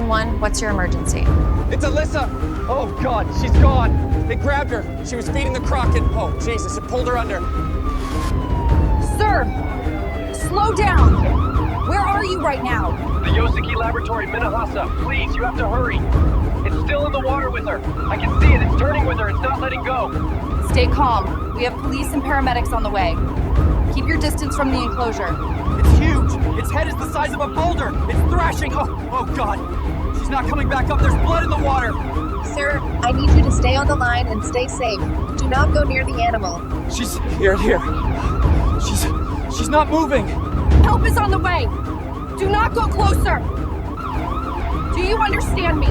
911, what's your emergency? It's Alyssa! Oh God, she's gone! They grabbed her. She was feeding the croc and, oh Jesus, it pulled her under. Sir! Slow down! Where are you right now? The Yosuke Laboratory, Minahasa. Please, you have to hurry. It's still in the water with her. I can see it. It's turning with her. It's not letting go. Stay calm. We have police and paramedics on the way. Keep your distance from the enclosure. It's huge! Its head is the size of a boulder! It's thrashing! Oh God! She's not coming back up! There's blood in the water! Sir, I need you to stay on the line and stay safe. Do not go near the animal. She's... Here. She's not moving! Help is on the way! Do not go closer! Do you understand me?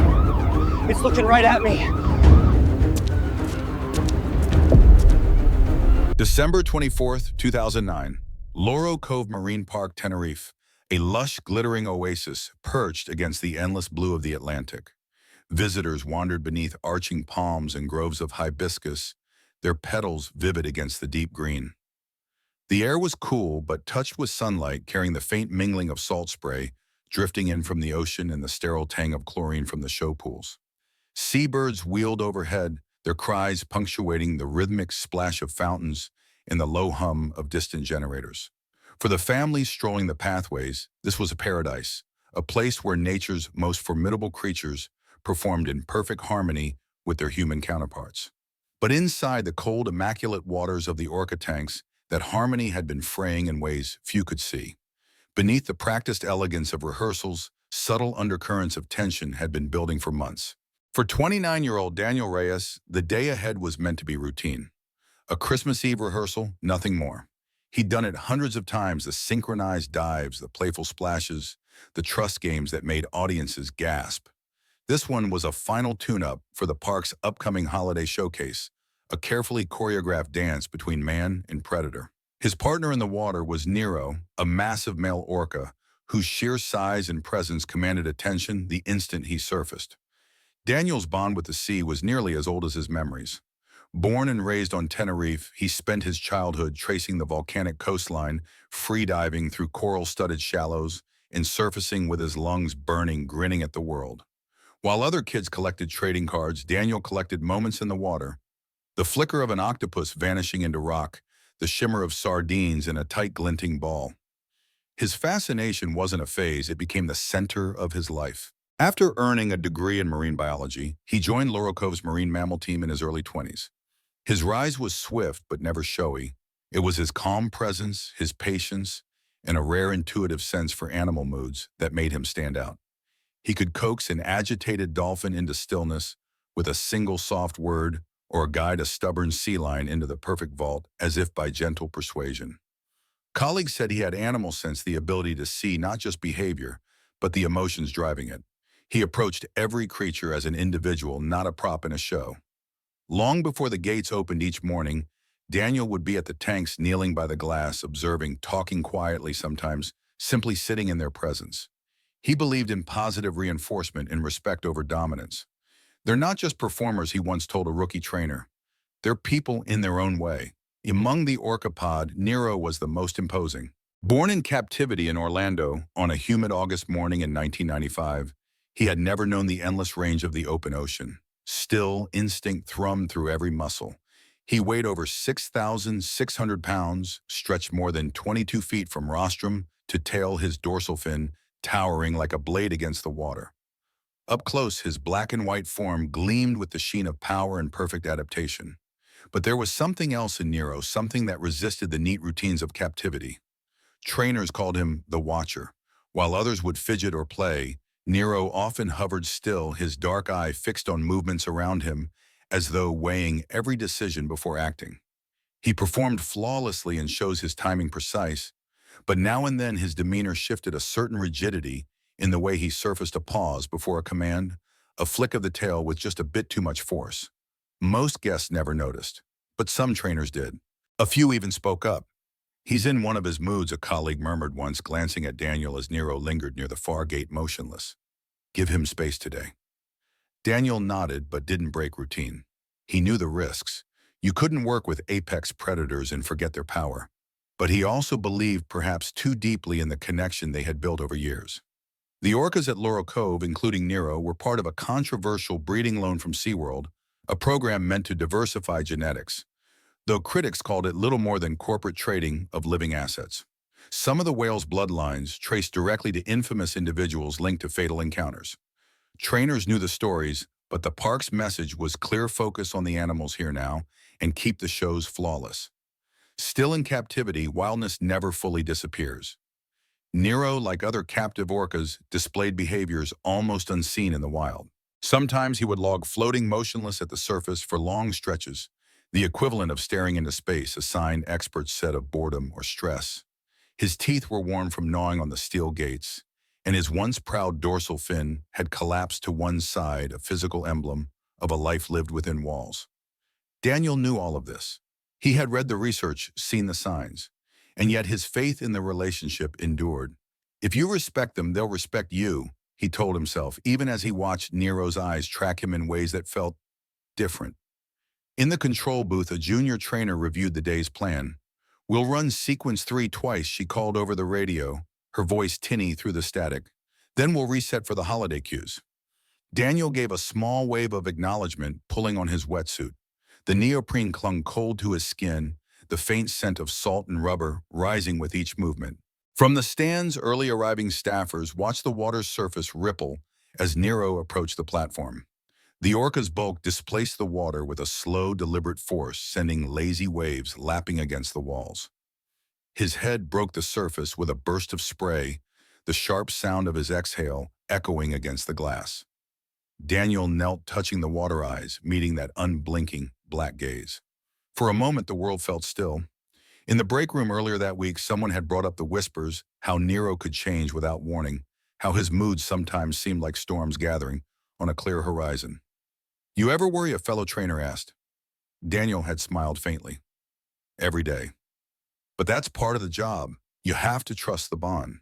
It's looking right at me! December 24th, 2009. Loro Cove Marine Park, Tenerife, a lush, glittering oasis perched against the endless blue of the Atlantic. Visitors wandered beneath arching palms and groves of hibiscus, their petals vivid against the deep green. The air was cool, but touched with sunlight, carrying the faint mingling of salt spray, drifting in from the ocean and the sterile tang of chlorine from the show pools. Seabirds wheeled overhead, their cries punctuating the rhythmic splash of fountains and the low hum of distant generators. For the families strolling the pathways, this was a paradise, a place where nature's most formidable creatures performed in perfect harmony with their human counterparts. But inside the cold, immaculate waters of the Orca tanks, that harmony had been fraying in ways few could see. Beneath the practiced elegance of rehearsals, subtle undercurrents of tension had been building for months. For 29-year-old Daniel Reyes, the day ahead was meant to be routine. A Christmas Eve rehearsal, nothing more. He'd done it hundreds of times, the synchronized dives, the playful splashes, the trust games that made audiences gasp. This one was a final tune-up for the park's upcoming holiday showcase, a carefully choreographed dance between man and predator. His partner in the water was Nero, a massive male orca, whose sheer size and presence commanded attention the instant he surfaced. Daniel's bond with the sea was nearly as old as his memories. Born and raised on Tenerife, he spent his childhood tracing the volcanic coastline, free-diving through coral-studded shallows, and surfacing with his lungs burning, grinning at the world. While other kids collected trading cards, Daniel collected moments in the water. The flicker of an octopus vanishing into rock, the shimmer of sardines in a tight glinting ball. His fascination wasn't a phase, it became the center of his life. After earning a degree in marine biology, he joined Loro Cove's marine mammal team in his early 20s. His rise was swift but never showy. It was his calm presence, his patience, and a rare intuitive sense for animal moods that made him stand out. He could coax an agitated dolphin into stillness with a single soft word, or guide a stubborn sea lion into the perfect vault as if by gentle persuasion. Colleagues said he had animal sense, the ability to see not just behavior, but the emotions driving it. He approached every creature as an individual, not a prop in a show. Long before the gates opened each morning, Daniel would be at the tanks kneeling by the glass, observing, talking quietly sometimes, simply sitting in their presence. He believed in positive reinforcement and respect over dominance. They're not just performers, he once told a rookie trainer. They're people in their own way. Among the orca pod, Nero was the most imposing. Born in captivity in Orlando on a humid August morning in 1995, he had never known the endless range of the open ocean. Still, instinct thrummed through every muscle. He weighed over 6,600 pounds, stretched more than 22 feet from rostrum to tail, his dorsal fin towering like a blade against the water. Up close, his black and white form gleamed with the sheen of power and perfect adaptation. But there was something else in Nero, something that resisted the neat routines of captivity. Trainers called him the Watcher. While others would fidget or play, Nero often hovered still, his dark eye fixed on movements around him, as though weighing every decision before acting. He performed flawlessly and shows his timing precise, but now and then his demeanor shifted, a certain rigidity in the way he surfaced, a pause before a command, a flick of the tail with just a bit too much force. Most guests never noticed, but some trainers did. A few even spoke up. "He's in one of his moods," a colleague murmured once, glancing at Daniel as Nero lingered near the far gate motionless. "Give him space today." Daniel nodded but didn't break routine. He knew the risks. You couldn't work with apex predators and forget their power. But he also believed perhaps too deeply in the connection they had built over years. The orcas at Loro Cove, including Nero, were part of a controversial breeding loan from SeaWorld, a program meant to diversify genetics, though critics called it little more than corporate trading of living assets. Some of the whale's bloodlines traced directly to infamous individuals linked to fatal encounters. Trainers knew the stories, but the park's message was clear: focus on the animals here now and keep the shows flawless. Still in captivity, wildness never fully disappears. Nero, like other captive orcas, displayed behaviors almost unseen in the wild. Sometimes he would log floating motionless at the surface for long stretches, the equivalent of staring into space, a sign experts said of boredom or stress. His teeth were worn from gnawing on the steel gates, and his once proud dorsal fin had collapsed to one side, a physical emblem of a life lived within walls. Daniel knew all of this. He had read the research, seen the signs, and yet his faith in the relationship endured. If you respect them, they'll respect you, he told himself, even as he watched Nero's eyes track him in ways that felt different. In the control booth, a junior trainer reviewed the day's plan. "We'll run sequence 3 twice," she called over the radio, her voice tinny through the static. "Then we'll reset for the holiday cues." Daniel gave a small wave of acknowledgement, pulling on his wetsuit. The neoprene clung cold to his skin, the faint scent of salt and rubber rising with each movement. From the stands, early arriving staffers watched the water's surface ripple as Nero approached the platform. The orca's bulk displaced the water with a slow, deliberate force, sending lazy waves lapping against the walls. His head broke the surface with a burst of spray, the sharp sound of his exhale echoing against the glass. Daniel knelt, touching the water eyes, meeting that unblinking black gaze. For a moment, the world felt still. In the break room earlier that week, someone had brought up the whispers, how Nero could change without warning, how his moods sometimes seemed like storms gathering on a clear horizon. "You ever worry?" a fellow trainer asked. Daniel had smiled faintly. "Every day. But that's part of the job. You have to trust the bond."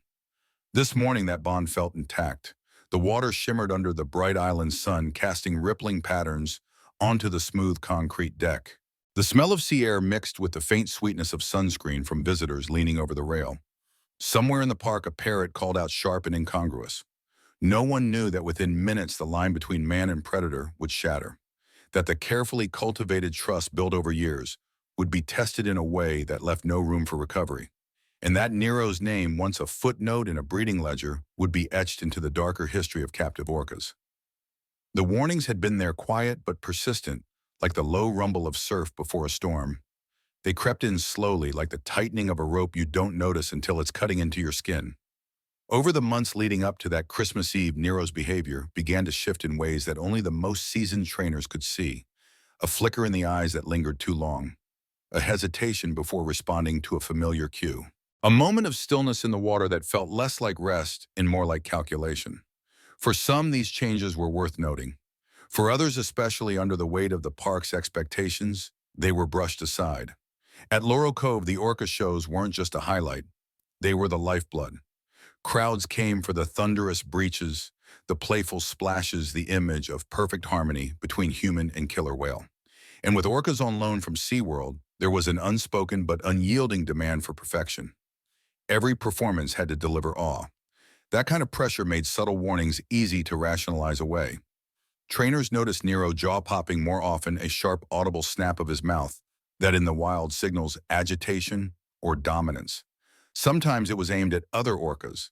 This morning, that bond felt intact. The water shimmered under the bright island sun, casting rippling patterns onto the smooth concrete deck. The smell of sea air mixed with the faint sweetness of sunscreen from visitors leaning over the rail. Somewhere in the park, a parrot called out sharp and incongruous. No one knew that within minutes the line between man and predator would shatter, that the carefully cultivated trust built over years would be tested in a way that left no room for recovery, and that Nero's name, once a footnote in a breeding ledger, would be etched into the darker history of captive orcas. The warnings had been there, quiet but persistent, like the low rumble of surf before a storm. They crept in slowly, like the tightening of a rope you don't notice until it's cutting into your skin. Over the months leading up to that Christmas Eve, Nero's behavior began to shift in ways that only the most seasoned trainers could see. A flicker in the eyes that lingered too long. A hesitation before responding to a familiar cue. A moment of stillness in the water that felt less like rest and more like calculation. For some, these changes were worth noting. For others, especially under the weight of the park's expectations, they were brushed aside. At Loro Cove, the orca shows weren't just a highlight. They were the lifeblood. Crowds came for the thunderous breaches, the playful splashes, the image of perfect harmony between human and killer whale. And with orcas on loan from SeaWorld, there was an unspoken but unyielding demand for perfection. Every performance had to deliver awe. That kind of pressure made subtle warnings easy to rationalize away. Trainers noticed Nero jaw-popping more often, a sharp, audible snap of his mouth that in the wild signals agitation or dominance. Sometimes it was aimed at other orcas.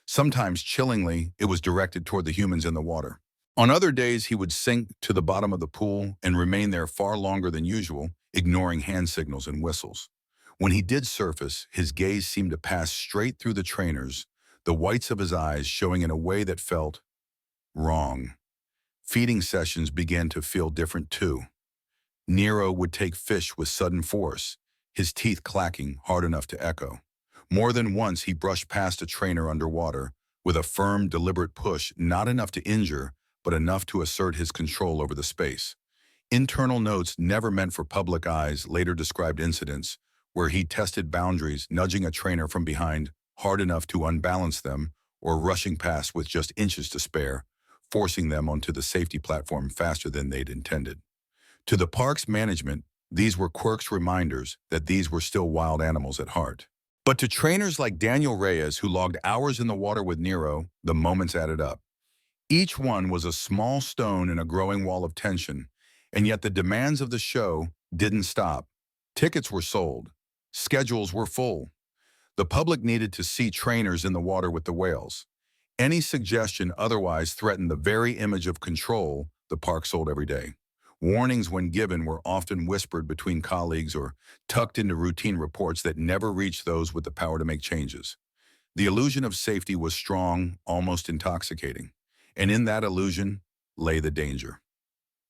Sometimes, chillingly, it was directed toward the humans in the water. On other days, he would sink to the bottom of the pool and remain there far longer than usual, ignoring hand signals and whistles. When he did surface, his gaze seemed to pass straight through the trainers, the whites of his eyes showing in a way that felt wrong. Feeding sessions began to feel different too. Nero would take fish with sudden force, his teeth clacking hard enough to echo. More than once, he brushed past a trainer underwater with a firm, deliberate push, not enough to injure, but enough to assert his control over the space. Internal notes never meant for public eyes later described incidents where he tested boundaries, nudging a trainer from behind hard enough to unbalance them, or rushing past with just inches to spare, forcing them onto the safety platform faster than they'd intended. To the park's management, these were quirks, reminders that these were still wild animals at heart. But to trainers like Daniel Reyes, who logged hours in the water with Nero, the moments added up. Each one was a small stone in a growing wall of tension, and yet the demands of the show didn't stop. Tickets were sold. Schedules were full. The public needed to see trainers in the water with the whales. Any suggestion otherwise threatened the very image of control the park sold every day. Warnings, when given, were often whispered between colleagues or tucked into routine reports that never reached those with the power to make changes. The illusion of safety was strong, almost intoxicating. And in that illusion lay the danger.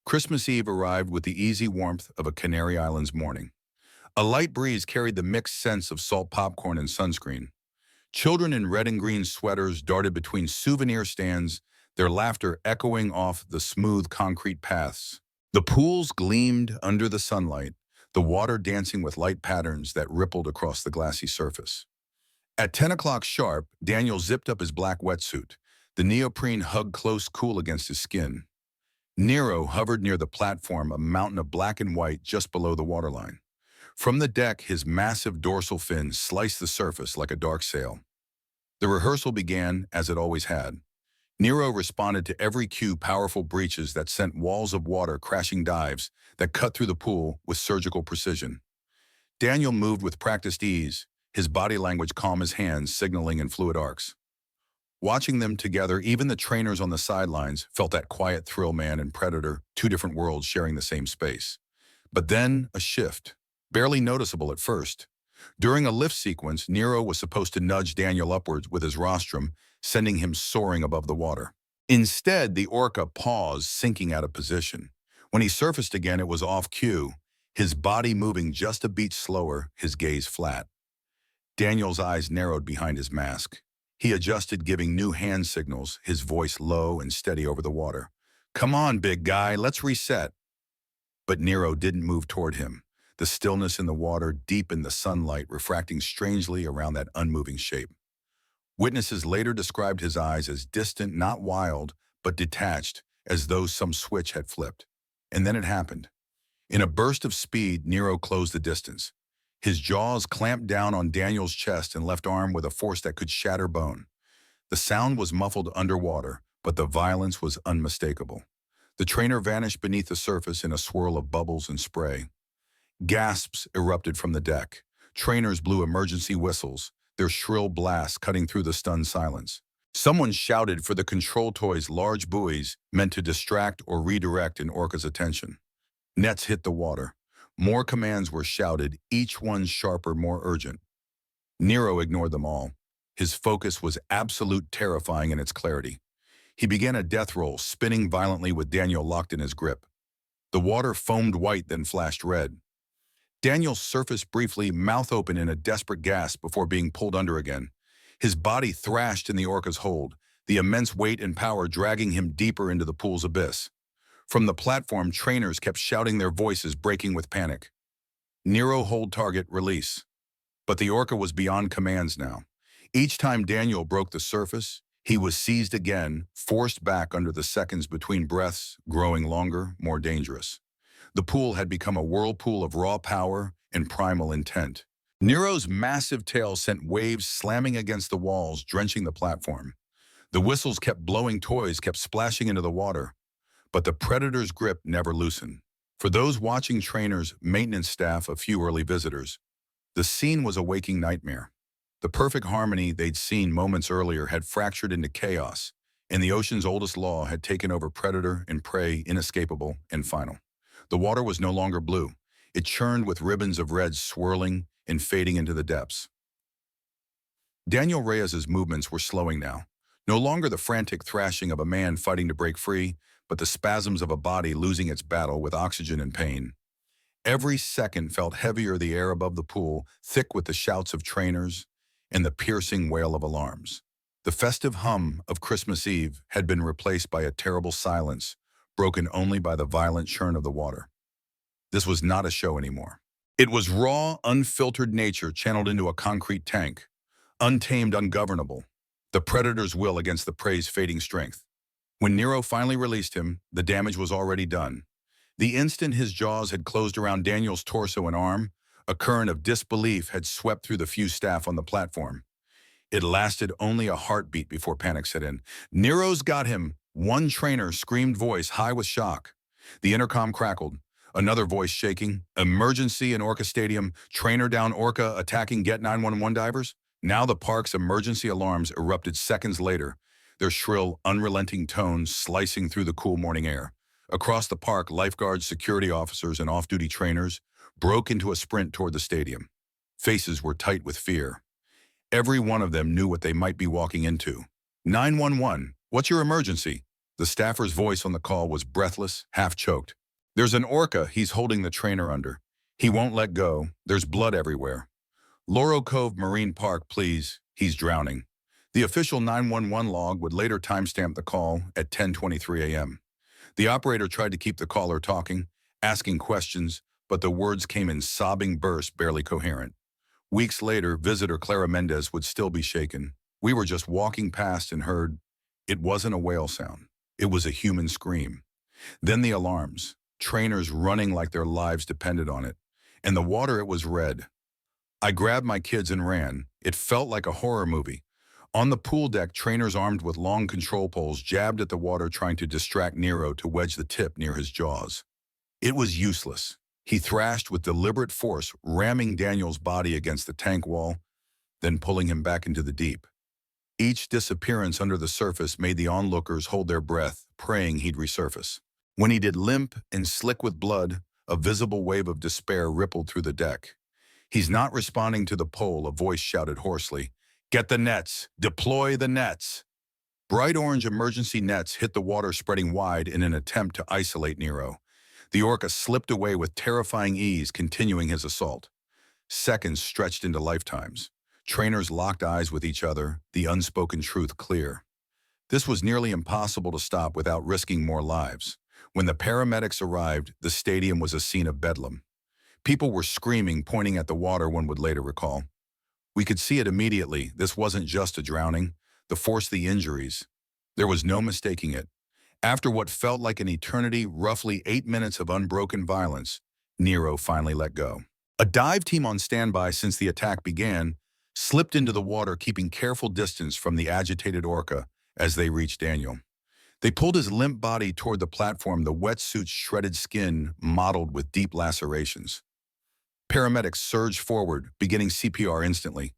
Christmas Eve arrived with the easy warmth of a Canary Islands morning. A light breeze carried the mixed scents of salt popcorn and sunscreen. Children in red and green sweaters darted between souvenir stands, their laughter echoing off the smooth concrete paths. The pools gleamed under the sunlight, the water dancing with light patterns that rippled across the glassy surface. At 10 o'clock sharp, Daniel zipped up his black wetsuit, the neoprene hugged close cool against his skin. Nero hovered near the platform, a mountain of black and white just below the waterline. From the deck, his massive dorsal fin sliced the surface like a dark sail. The rehearsal began as it always had. Nero responded to every cue, powerful breaches that sent walls of water crashing, dives that cut through the pool with surgical precision. Daniel moved with practiced ease, his body language calm as hands signaling in fluid arcs. Watching them together, even the trainers on the sidelines felt that quiet thrill. Man and predator, two different worlds sharing the same space. But then a shift, barely noticeable at first. During a lift sequence, Nero was supposed to nudge Daniel upwards with his rostrum, sending him soaring above the water. Instead, the Orca paused, sinking out of position. When he surfaced again, it was off cue, his body moving just a beat slower, his gaze flat. Daniel's eyes narrowed behind his mask. He adjusted, giving new hand signals, his voice low and steady over the water. "Come on, big guy, let's reset." But Nero didn't move toward him. The stillness in the water deepened, the sunlight refracting strangely around that unmoving shape. Witnesses later described his eyes as distant, not wild, but detached, as though some switch had flipped. And then it happened. In a burst of speed, Nero closed the distance. His jaws clamped down on Daniel's chest and left arm with a force that could shatter bone. The sound was muffled underwater, but the violence was unmistakable. The trainer vanished beneath the surface in a swirl of bubbles and spray. Gasps erupted from the deck. Trainers blew emergency whistles, their shrill blasts cutting through the stunned silence. Someone shouted for the control toy's large buoys meant to distract or redirect an Orca's attention. Nets hit the water. More commands were shouted, each one sharper, more urgent. Nero ignored them all. His focus was absolute, terrifying in its clarity. He began a death roll, spinning violently with Daniel locked in his grip. The water foamed white, then flashed red. Daniel surfaced briefly, mouth open in a desperate gasp before being pulled under again. His body thrashed in the Orca's hold, the immense weight and power dragging him deeper into the pool's abyss. From the platform, trainers kept shouting, their voices breaking with panic. Nero, hold target, release. But the Orca was beyond commands now. Each time Daniel broke the surface, he was seized again, forced back under the seconds between breaths, growing longer, more dangerous. The pool had become a whirlpool of raw power and primal intent. Nero's massive tail sent waves slamming against the walls, drenching the platform. The whistles kept blowing, toys kept splashing into the water. But the predator's grip never loosened. For those watching, trainers, maintenance staff, a few early visitors, the scene was a waking nightmare. The perfect harmony they'd seen moments earlier had fractured into chaos, and the ocean's oldest law had taken over, predator and prey, inescapable and final. The water was no longer blue. It churned with ribbons of red swirling and fading into the depths. Daniel Reyes's movements were slowing now. No longer the frantic thrashing of a man fighting to break free, but the spasms of a body losing its battle with oxygen and pain. Every second felt heavier, the air above the pool, thick with the shouts of trainers and the piercing wail of alarms. The festive hum of Christmas Eve had been replaced by a terrible silence, broken only by the violent churn of the water. This was not a show anymore. It was raw, unfiltered nature channeled into a concrete tank, untamed, ungovernable, the predator's will against the prey's fading strength. When Nero finally released him, the damage was already done. The instant his jaws had closed around Daniel's torso and arm, A current of disbelief had swept through the few staff on the platform. It lasted only a heartbeat before panic set in. "Nero's got him!" One trainer screamed, voice high with shock. The intercom crackled. Another voice shaking. "Emergency in Orca Stadium. Trainer down Orca attacking Get 911 divers." Now the park's emergency alarms erupted seconds later, their shrill, unrelenting tones slicing through the cool morning air. Across the park, lifeguards, security officers, and off-duty trainers broke into a sprint toward the stadium. Faces were tight with fear. Every one of them knew what they might be walking into. 911, what's your emergency?" The staffer's voice on the call was breathless, half-choked. "There's an orca he's holding the trainer under. He won't let go. There's blood everywhere. Loro Cove Marine Park, please. He's drowning." The official 911 log would later timestamp the call at 10:23 a.m. The operator tried to keep the caller talking, asking questions, but the words came in sobbing bursts, barely coherent. Weeks later, visitor Clara Mendez would still be shaken. "We were just walking past and heard." It wasn't a whale sound. It was a human scream. Then the alarms, trainers running like their lives depended on it. And the water, it was red. I grabbed my kids and ran. It felt like a horror movie. On the pool deck, trainers armed with long control poles jabbed at the water, trying to distract Nero to wedge the tip near his jaws. It was useless. He thrashed with deliberate force, ramming Daniel's body against the tank wall, then pulling him back into the deep. Each disappearance under the surface made the onlookers hold their breath, praying he'd resurface. When he did, limp and slick with blood, a visible wave of despair rippled through the deck. "He's not responding to the pole," a voice shouted hoarsely. "Get the nets! Deploy the nets!" Bright orange emergency nets hit the water, spreading wide in an attempt to isolate Nero. The orca slipped away with terrifying ease, continuing his assault. Seconds stretched into lifetimes. Trainers locked eyes with each other, the unspoken truth clear. This was nearly impossible to stop without risking more lives. When the paramedics arrived, the stadium was a scene of bedlam. People were screaming, pointing at the water, one would later recall. "We could see it immediately. This wasn't just a drowning. The force, the injuries. There was no mistaking it." After what felt like an eternity, roughly 8 minutes of unbroken violence, Nero finally let go. A dive team on standby since the attack began slipped into the water, keeping careful distance from the agitated orca as they reached Daniel. They pulled his limp body toward the platform, the wetsuit's shredded skin mottled with deep lacerations. Paramedics surged forward, beginning CPR instantly.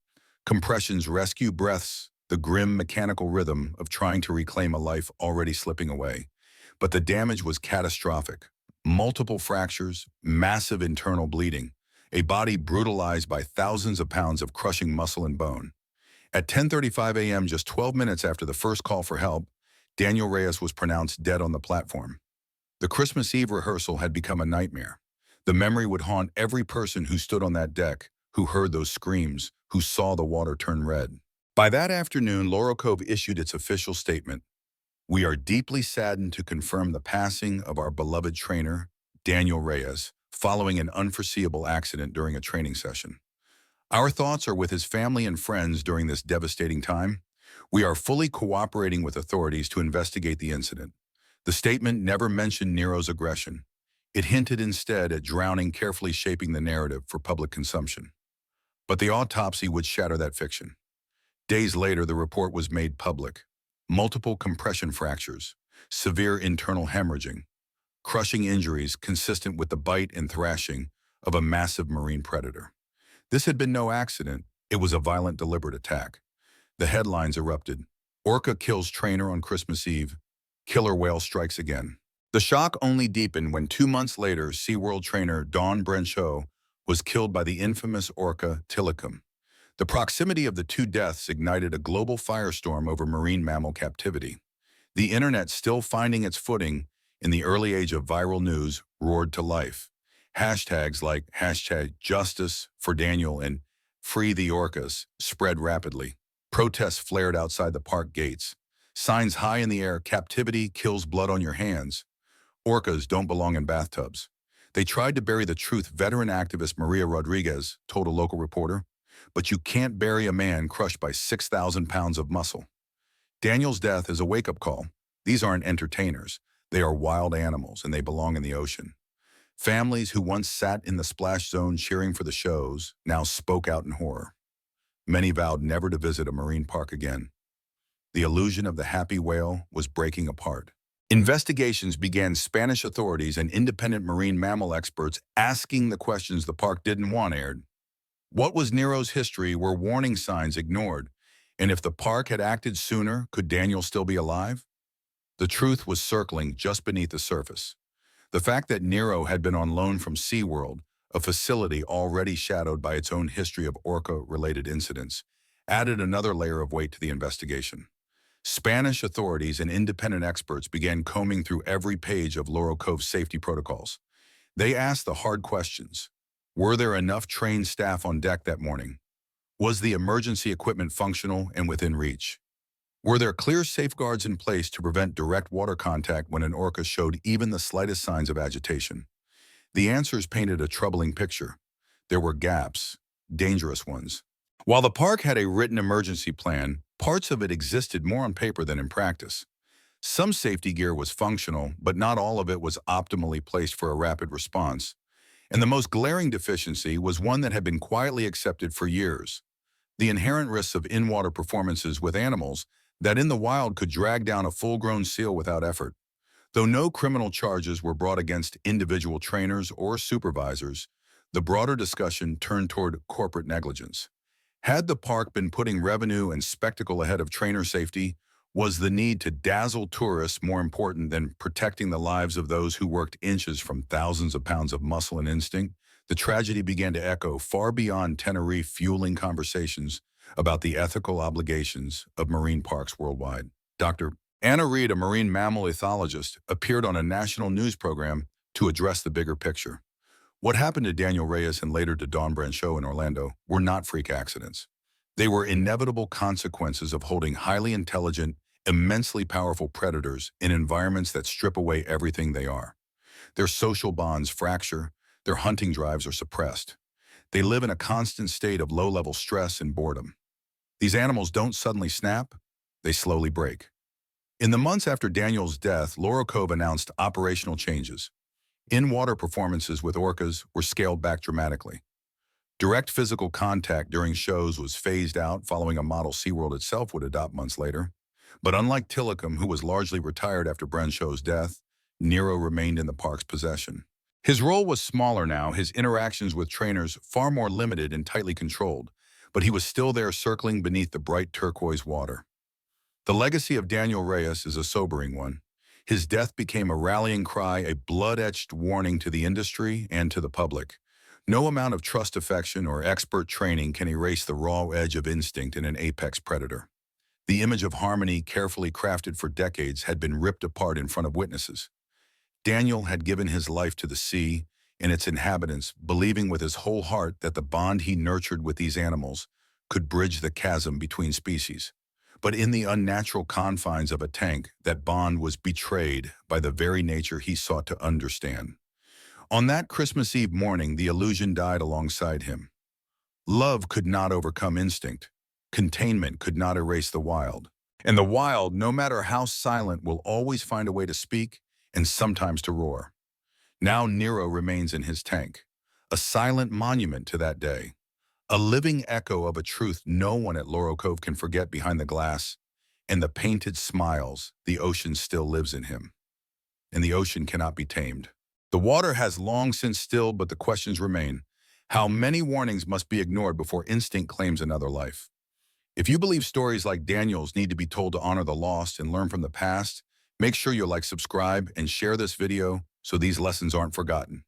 Compressions, rescue breaths, the grim mechanical rhythm of trying to reclaim a life already slipping away. But the damage was catastrophic. Multiple fractures, massive internal bleeding, a body brutalized by thousands of pounds of crushing muscle and bone. At 10:35 a.m., just 12 minutes after the first call for help, Daniel Reyes was pronounced dead on the platform. The Christmas Eve rehearsal had become a nightmare. The memory would haunt every person who stood on that deck, who heard those screams, who saw the water turn red. By that afternoon, Loro Cove issued its official statement. "We are deeply saddened to confirm the passing of our beloved trainer, Daniel Reyes, following an unforeseeable accident during a training session. Our thoughts are with his family and friends during this devastating time. We are fully cooperating with authorities to investigate the incident." The statement never mentioned Nero's aggression. It hinted instead at drowning, carefully shaping the narrative for public consumption. But the autopsy would shatter that fiction. Days later, the report was made public. Multiple compression fractures, severe internal hemorrhaging, crushing injuries consistent with the bite and thrashing of a massive marine predator. This had been no accident. It was a violent, deliberate attack. The headlines erupted. "Orca kills trainer on Christmas Eve. Killer whale strikes again." The shock only deepened when 2 months later, SeaWorld trainer Dawn Brencho was killed by the infamous orca Tilikum. The proximity of the two deaths ignited a global firestorm over marine mammal captivity. The internet, still finding its footing in the early age of viral news, roared to life. Hashtags like #Justice for Daniel and Free the Orcas spread rapidly. Protests flared outside the park gates. Signs high in the air: "Captivity kills blood on your hands. Orcas don't belong in bathtubs." They tried to bury the truth, veteran activist Maria Rodriguez told a local reporter, "But you can't bury a man crushed by 6,000 pounds of muscle." Daniel's death is a wake-up call. These aren't entertainers. They are wild animals, and they belong in the ocean. Families who once sat in the splash zone cheering for the shows now spoke out in horror. Many vowed never to visit a marine park again. The illusion of the happy whale was breaking apart. Investigations began. Spanish authorities and independent marine mammal experts asking the questions the park didn't want aired. What was Nero's history? Were warning signs ignored? And if the park had acted sooner, could Daniel still be alive? The truth was circling just beneath the surface. The fact that Nero had been on loan from SeaWorld, a facility already shadowed by its own history of Orca-related incidents, added another layer of weight to the investigation. Spanish authorities and independent experts began combing through every page of Loro Cove's safety protocols. They asked the hard questions. Were there enough trained staff on deck that morning? Was the emergency equipment functional and within reach? Were there clear safeguards in place to prevent direct water contact when an orca showed even the slightest signs of agitation? The answers painted a troubling picture. There were gaps, dangerous ones. While the park had a written emergency plan, parts of it existed more on paper than in practice. Some safety gear was functional, but not all of it was optimally placed for a rapid response. And the most glaring deficiency was one that had been quietly accepted for years: the inherent risks of in-water performances with animals that in the wild could drag down a full-grown seal without effort. Though no criminal charges were brought against individual trainers or supervisors, the broader discussion turned toward corporate negligence. Had the park been putting revenue and spectacle ahead of trainer safety? Was the need to dazzle tourists more important than protecting the lives of those who worked inches from thousands of pounds of muscle and instinct? The tragedy began to echo far beyond Tenerife, fueling conversations about the ethical obligations of marine parks worldwide. Dr. Anna Reed, a marine mammal ethologist, appeared on a national news program to address the bigger picture. What happened to Daniel Reyes and later to Dawn Brancheau in Orlando were not freak accidents. They were inevitable consequences of holding highly intelligent, immensely powerful predators in environments that strip away everything they are. Their social bonds fracture, their hunting drives are suppressed. They live in a constant state of low-level stress and boredom. These animals don't suddenly snap, they slowly break. In the months after Daniel's death, Loro Cove announced operational changes. In-water performances with orcas were scaled back dramatically. Direct physical contact during shows was phased out, following a model SeaWorld itself would adopt months later. But unlike Tillicum, who was largely retired after Brancheau's death, Nero remained in the park's possession. His role was smaller now, his interactions with trainers far more limited and tightly controlled, but he was still there, circling beneath the bright turquoise water. The legacy of Daniel Reyes is a sobering one. His death became a rallying cry, a blood-etched warning to the industry and to the public. No amount of trust, affection, or expert training can erase the raw edge of instinct in an apex predator. The image of harmony, carefully crafted for decades, had been ripped apart in front of witnesses. Daniel had given his life to the sea and its inhabitants, believing with his whole heart that the bond he nurtured with these animals could bridge the chasm between species. But in the unnatural confines of a tank, that bond was betrayed by the very nature he sought to understand. On that Christmas Eve morning, the illusion died alongside him. Love could not overcome instinct. Containment could not erase the wild. And the wild, no matter how silent, will always find a way to speak and sometimes to roar. Now Nero remains in his tank, a silent monument to that day. A living echo of a truth no one at Loro Cove can forget: behind the glass and the painted smiles, the ocean still lives in him. And the ocean cannot be tamed. The water has long since stilled, but the questions remain. How many warnings must be ignored before instinct claims another life? If you believe stories like Daniel's need to be told to honor the lost and learn from the past, make sure you like, subscribe, and share this video so these lessons aren't forgotten.